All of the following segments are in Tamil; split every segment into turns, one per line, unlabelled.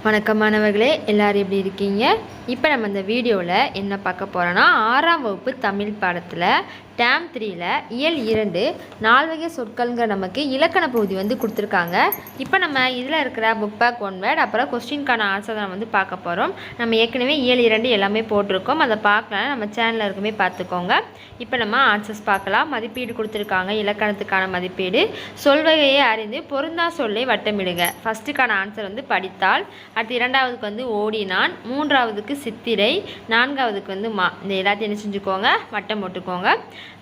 வணக்கம் மாணவர்களே, எல்லாரும் எப்படி இருக்கீங்க? இப்போ நம்ம இந்த வீடியோவில் என்ன பார்க்க போகிறோன்னா, 6ஆம் வகுப்பு தமிழ் பாடத்தில் டேம் 3ல் இயல் 2 4 வகை சொற்கள்ங்கிற நமக்கு இலக்கண பகுதி வந்து கொடுத்துருக்காங்க. இப்போ நம்ம இதில் இருக்கிற புக் பேக் 1 வேர்ட் அப்புறம் கொஸ்டின்கான ஆன்சர் நம்ம வந்து பார்க்க போகிறோம். நம்ம ஏற்கனவே இயல் 2 எல்லாமே போட்டிருக்கோம். அதை பார்க்கலாம், நம்ம சேனலில் இருக்குமே பார்த்துக்கோங்க. இப்போ நம்ம ஆன்சர்ஸ் பார்க்கலாம். மதிப்பீடு கொடுத்துருக்காங்க. இலக்கணத்துக்கான மதிப்பீடு. சொல்வகையை அறிந்து பொருந்தா சொல்லை வட்டமிடுங்க. ஃபஸ்ட்டுக்கான ஆன்சர் வந்து படித்தால், அடுத்து இரண்டாவதுக்கு வந்து ஓடினான், மூன்றாவதுக்கு சித்திரை, நான்காவதுக்கு வந்து மா. இந்த எல்லாத்தையும் என்ன செஞ்சுக்கோங்க, வட்டம் போட்டுக்கோங்க.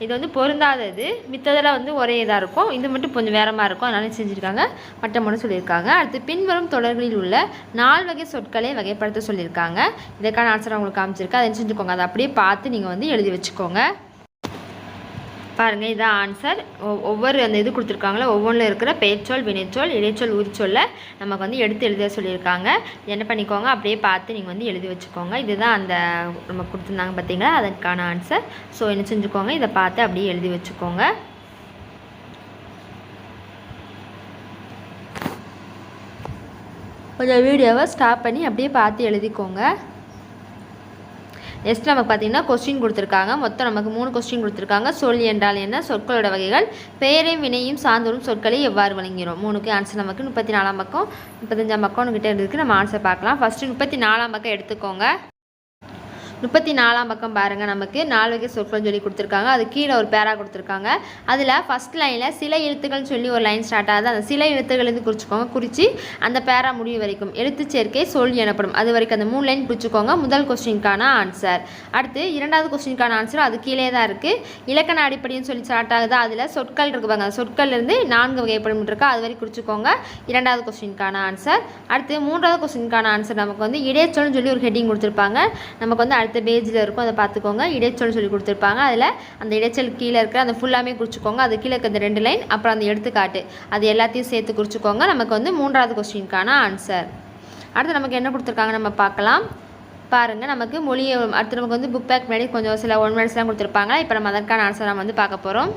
இது வந்து பொருந்தாதது, மித்ததெல்லாம் வந்து ஒரே இதாக இருக்கும். இது மட்டும் கொஞ்சம் வேறமாக இருக்கும், அதனால செஞ்சுருக்காங்க, வட்டம் மட்டும் சொல்லியிருக்காங்க. அடுத்து பின்வரும் தொடர்களில் உள்ள 4 வகை சொற்களை வகைப்படுத்த சொல்லியிருக்காங்க. இதுக்கான ஆன்சர் உங்களுக்கு காமிச்சிருக்கு, அதை செஞ்சுக்கோங்க. அதை அப்படியே பார்த்து நீங்கள் வந்து எழுதி வச்சுக்கோங்க. பாருங்கள், இதான் ஆன்சர். ஒவ்வொரு அந்த இது கொடுத்துருக்காங்களோ ஒவ்வொன்றில் இருக்கிற பெயர்ச்சொல், வினைச்சொல், இடைச்சொல், உரிச்சொல்லை நமக்கு வந்து எடுத்து எழுத சொல்லியிருக்காங்க. என்ன பண்ணிக்கோங்க, அப்படியே பார்த்து நீங்கள் வந்து எழுதி வச்சுக்கோங்க. இதுதான் அந்த நம்ம கொடுத்துருந்தாங்க பார்த்தீங்களா, அதற்கான ஆன்சர். ஸோ என்ன செஞ்சுக்கோங்க, இதை பார்த்து அப்படியே எழுதி வச்சுக்கோங்க. கொஞ்சம் வீடியோவை ஸ்டாப் பண்ணி அப்படியே பார்த்து எழுதிக்கோங்க. நெக்ஸ்ட் நமக்கு பார்த்தீங்கன்னா கொஸ்டின் கொடுத்துருக்காங்க. மொத்தம் நமக்கு 3 கொஸ்டின் கொடுத்துருக்காங்க. சொல் என்றால் என்ன, சொற்களோட வகைகள், பெயரையும் வினையும் சார்ந்தோறும் சொற்களை எவ்வாறு வழங்கிறோம். 3க்கு ஆன்சர் நமக்கு 34ஆம் பக்கம் 35ஆம் பக்கம் கிட்ட இருக்குது. நம்ம ஆன்சர் பார்க்கலாம். ஃபஸ்ட்டு 34ஆம் பக்கம் எடுத்துக்கோங்க. 34ஆம் பக்கம் பாருங்கள், நமக்கு 4 வகை சொற்கள் சொல்லி கொடுத்துருக்காங்க. அது கீழே ஒரு பேரா கொடுத்துருக்காங்க. அதில் ஃபஸ்ட் லைனில் சில எழுத்துக்கள் சொல்லி ஒரு லைன் ஸ்டார்ட் ஆகுது. அந்த சில எழுத்துக்கள் குறிச்சிக்கோங்க. குறித்து அந்த பேரா முடிவு வரைக்கும் எழுத்து சேர்க்கை சொல் எனப்படும். அது வரைக்கும் அந்த 3 லைன் குறிச்சிக்கோங்க. முதல் கொஸ்டினுக்கான ஆன்சர். அடுத்து இரண்டாவது கொஸ்டினுக்கான ஆன்சர் அது கீழே தான் இருக்குது. இலக்கண அடிப்படைன்னு சொல்லி ஸ்டார்ட் ஆகுது. அதில் சொற்கள் இருக்கு பாருங்க, அந்த சொற்கள்லேருந்து 4 வகைப்படும் இருக்கா, அது வரைக்கும் குறிச்சிக்கோங்க. இரண்டாவது கொஸ்டினுக்கான ஆன்சர். அடுத்து மூன்றாவது கொஸ்டினுக்கான ஆன்சர் நமக்கு வந்து இடைச்சொல்னு சொல்லி ஒரு ஹெட்டிங் கொடுத்துருப்பாங்க. நமக்கு வந்து அடுத்த பேஜில் இருக்கும், அதை பார்த்துக்கோங்க. இடைச்சொல் சொல்லி கொடுத்துருப்பாங்க. அதில் அந்த இடைச்சல் கீழே இருக்கிற அந்த ஃபுல்லாமே குறிச்சிக்கோங்க. அது கீழே இருக்கிற 2 லைன் அப்புறம் அந்த எடுத்துக்காட்டு அது எல்லாத்தையும் சேர்த்து குறிச்சிக்கோங்க. நமக்கு வந்து மூன்றாவது கொஸ்டினுக்கான ஆன்சர். அடுத்து நமக்கு என்ன கொடுத்துருக்காங்க நம்ம பார்க்கலாம். பாருங்கள், நமக்கு மொழியை அடுத்து நமக்கு வந்து புக் பேக் முன்னாடி கொஞ்சம் சில 1 வேர்ட்ஸ்லாம் கொடுத்துருப்பாங்க. இப்போ நம்ம அதற்கான ஆன்சர் நம்ம வந்து பார்க்க போகிறோம்.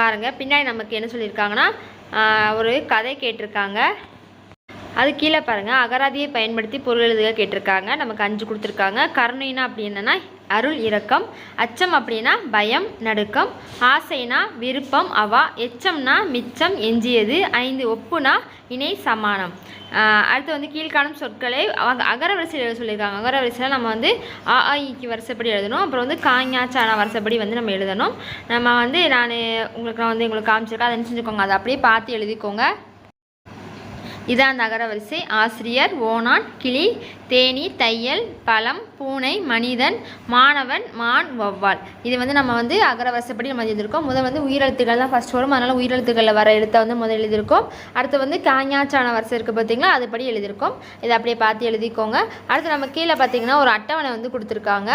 பாருங்கள், பின்னாடி நமக்கு என்ன சொல்லியிருக்காங்கன்னா, ஒரு கதை கேட்டிருக்காங்க. அது கீழே பாருங்கள், அகராதியை பயன்படுத்தி பொருள் எழுதுக கேட்டிருக்காங்க. நமக்கு 5 கொடுத்துருக்காங்க. கருணைனா அப்படி என்னென்னா அருள், இரக்கம். அச்சம் அப்படின்னா பயம், நடுக்கம். ஆசைனா விருப்பம், அவா. எச்சம்னா மிச்சம், எஞ்சியது. 5 ஒப்புனா இணை, சமானம். அடுத்து வந்து கீழ்காணும் சொற்களை அகர வரிசையில் எழுத சொல்லியிருக்காங்க. அகர வரிசையில் நம்ம வந்து ஆஇக்கு வரிசைப்படி எழுதணும். அப்புறம் வந்து காஞா சானா வரிசைப்படி வந்து நம்ம எழுதணும். நம்ம வந்து நான் உங்களுக்கு காமிச்சிருக்கேன், அதை செஞ்சுக்கோங்க. அதை அப்படியே பார்த்து எழுதிக்கோங்க. இதான் அந்த அகர வரிசை. ஆசிரியர், ஓணான், கிளி, தேனி, தையல், பழம், பூனை, மனிதன், மாணவன், மான், வௌவால். இது வந்து நம்ம வந்து அகர வரிசைப்படி நம்ம எழுதியிருக்கோம். முதல் வந்து உயிரெழுத்துக்கள் தான் ஃபஸ்ட் வரும், அதனால் உயிரெழுத்துக்களில் வர எழுத்தை வந்து முதல் எழுதியிருக்கோம். அடுத்து வந்து காஞாச்சான வரிசை இருக்குது பார்த்தீங்களா, அதுபடி எழுதியிருக்கோம். இதை அப்படியே பார்த்து எழுதிக்கோங்க. அடுத்து நம்ம கீழே பார்த்தீங்கன்னா ஒரு அட்டவணை வந்து கொடுத்துருக்காங்க.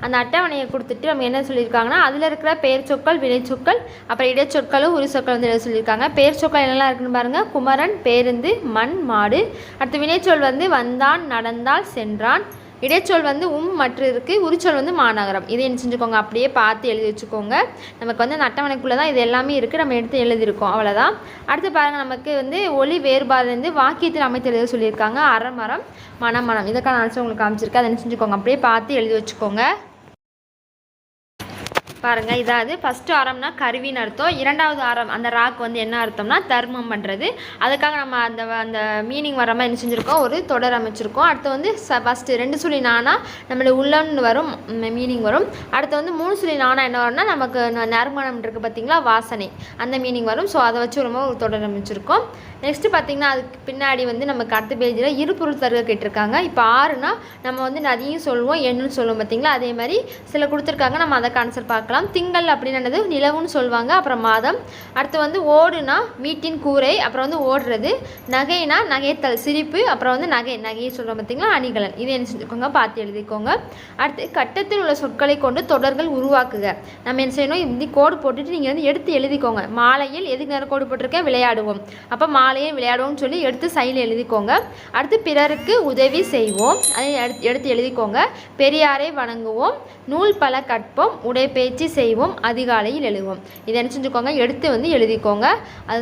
அந்த அட்டவணையை கொடுத்துட்டு நம்ம என்ன சொல்லியிருக்காங்கன்னா, அதில் இருக்கிற பெயர் சொற்கள், வினைச்சொற்கள், அப்புறம் இடைச்சொற்களும் உரி சொற்கள் வந்து எழுத சொல்லியிருக்காங்க. பெயர் சொற்கள் என்னெல்லாம் இருக்குன்னு பாருங்கள். குமரன், பேருந்து, மண், மாடு. அடுத்து வினைச்சொல் வந்து வந்தான், நடந்தால், சென்றான். இடைச்சொல் வந்து மற்றும் இருக்குது. உரிச்சொல் வந்து மாநகரம். இதை என்ன செஞ்சுக்கோங்க, அப்படியே பார்த்து எழுதி வச்சுக்கோங்க. நமக்கு வந்து அந்த அட்டவணைக்குள்ளே தான் இது எல்லாமே இருக்குது, நம்ம எடுத்து எழுதியிருக்கோம், அவ்வளோதான். அடுத்து பாருங்கள், நமக்கு வந்து ஒலி வேறுபாடுலேருந்து வாக்கியத்தில் அமைத்து எழுத சொல்லியிருக்காங்க. அறமரம், மனமனம். இதுக்கான ஆன்சர் உங்களுக்கு காமிச்சிருக்கு, அதை என்ன செஞ்சுக்கோங்க, அப்படியே பார்த்து எழுதி வச்சுக்கோங்க. பாருங்கள், இதாவது ஃபஸ்ட்டு ஆரம்னா கருவின்னு அர்த்தம். இரண்டாவது ஆரம் அந்த ராக்கு வந்து என்ன அர்த்தம்னா தர்மம் பண்ணுறது. அதுக்காக நம்ம அந்த மீனிங் வர மாதிரி என்ன செஞ்சுருக்கோம், ஒரு தொடர் அமைச்சிருக்கோம். அடுத்து வந்து ஃபஸ்ட்டு 2 சொல்லி நானா நம்மளுடைய உள்ளன்னு வரும், மீனிங் வரும். அடுத்து வந்து 3 சொல்லி நானா என்ன வரும்னா நமக்கு நறுமணம் இருக்குது பார்த்தீங்களா, வாசனை, அந்த மீனிங் வரும். ஸோ அதை வச்சு ரொம்ப ஒரு தொடர் அமைச்சிருக்கோம். நெக்ஸ்ட்டு பார்த்திங்கன்னா அதுக்கு பின்னாடி வந்து நமக்கு அடுத்த பேஜில் இருபொருள் தருக கேட்டிருக்காங்க. இப்போ 6னா நம்ம வந்து நதியும் சொல்லுவோம், எண்ணுன்னு சொல்லுவோம் பார்த்தீங்களா, அதே மாதிரி சில கொடுத்துருக்காங்க. நம்ம அதை ஆன்சர் பார்க்கலாம். திங்கள் அப்படின்னது நிலவுன்னு சொல்லுவாங்க. அப்புறம் மாதம். அடுத்து வந்து ஓடுனா வீட்டின் கூரை, அப்புறம் வந்து ஓடுறது. நகைனா நகைத்தல், சிரிப்பு. அப்புறம் வந்து நகையை சொல்கிறோம் பார்த்தீங்களா, அணிகலன். இதை என்ன செஞ்சுக்கோங்க, பார்த்து எழுதிக்கோங்க. அடுத்து கட்டத்தில் உள்ள சொற்களை கொண்டு தொடர்கள் உருவாக்குக. நம்ம என்ன செய்யணும், இப்படி கோடு போட்டுட்டு நீங்கள் வந்து எடுத்து எழுதிக்கோங்க. மாலையில் எதுக்கு நேரம் கோடு போட்டிருக்கேன், விளையாடுவோம். அப்போ மாலையை விளையாடுவோம்னு சொல்லி எடுத்து சைடில் எழுதிக்கோங்க. அடுத்து பிறருக்கு உதவி செய்வோம், அதை எடுத்து எழுதிக்கோங்க. பெரியாரை வணங்குவோம், நூல் பல கற்போம், உடைப்பேச்சு செய்வோம், அதிகாலையில் எழுதுவோம். இதை என்ன செஞ்சுக்கோங்க, எடுத்து வந்து எழுதிக்கோங்க. அதுதான்